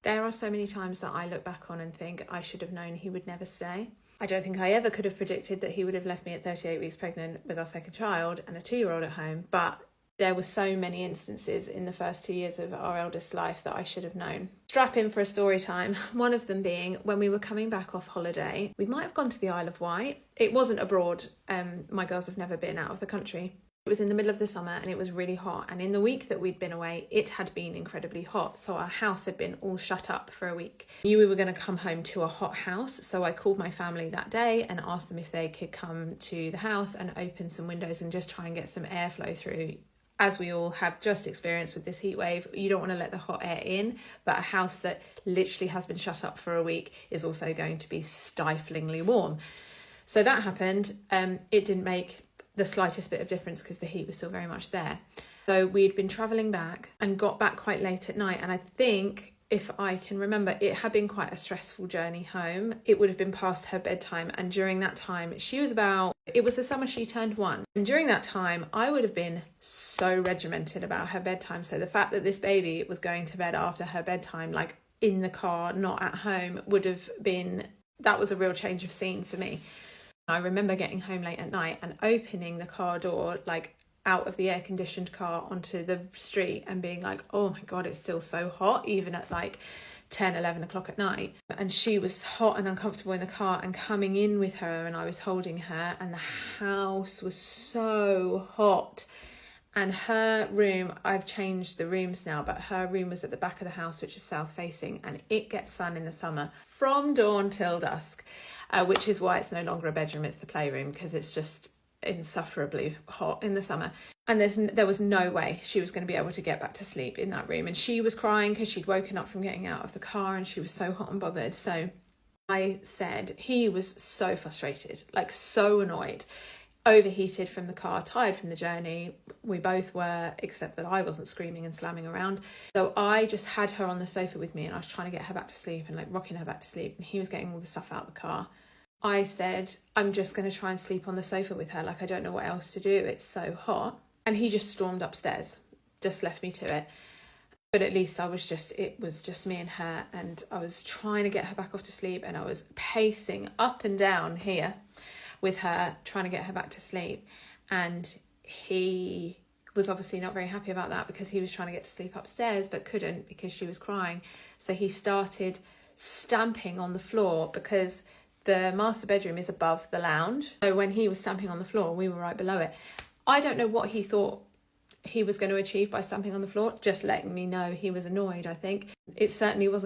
There are so many times that I look back on and think I should have known he would never stay. I don't think I ever could have predicted that he would have left me at 38 weeks pregnant with our second child and a 2-year-old at home, but there were so many instances in the first 2 years of our eldest's life that I should have known. Strap in for a story time. One of them being when we were coming back off holiday. We might have gone to the Isle of Wight. It wasn't abroad. My girls have never been out of the country. It was in the middle of the summer and it was really hot. And in the week that we'd been away, it had been incredibly hot. So our house had been all shut up for a week. I knew we were going to come home to a hot house. So I called my family that day and asked them if they could come to the house and open some windows and just try and get some airflow through. As we all have just experienced with this heat wave, you don't want to let the hot air in, but a house that literally has been shut up for a week is also going to be stiflingly warm. So that happened. It didn't make the slightest bit of difference because the heat was still very much there. So we'd been travelling back and got back quite late at night. And I think, if I can remember, it had been quite a stressful journey home. It would have been past her bedtime. And during that time, it was the summer she turned 1. And during that time, I would have been so regimented about her bedtime. So the fact that this baby was going to bed after her bedtime, like in the car, not at home, that was a real change of scene for me. I remember getting home late at night and opening the car door, like out of the air-conditioned car onto the street and being like, oh my God, it's still so hot, even at like 10, 11 o'clock at night. And she was hot and uncomfortable in the car, and coming in with her and I was holding her and the house was so hot. And her room, I've changed the rooms now, but her room was at the back of the house, which is south facing, and it gets sun in the summer from dawn till dusk, which is why it's no longer a bedroom, it's the playroom, because it's just insufferably hot in the summer. And there was no way she was going to be able to get back to sleep in that room. And she was crying because she'd woken up from getting out of the car and she was so hot and bothered. So I said, he was so frustrated, like so annoyed, overheated from the car, tired from the journey. We both were, except that I wasn't screaming and slamming around. So I just had her on the sofa with me and I was trying to get her back to sleep and like rocking her back to sleep. And he was getting all the stuff out of the car. I said, I'm just going to try and sleep on the sofa with her. Like, I don't know what else to do. It's so hot. And he just stormed upstairs, just left me to it. But at least it was just me and her, and I was trying to get her back off to sleep, and I was pacing up and down here with her, trying to get her back to sleep. And he was obviously not very happy about that because he was trying to get to sleep upstairs but couldn't because she was crying. So he started stamping on the floor because the master bedroom is above the lounge. So when he was stamping on the floor, we were right below it. I don't know what he thought he was going to achieve by stamping on the floor, just letting me know he was annoyed, I think. It certainly wasn't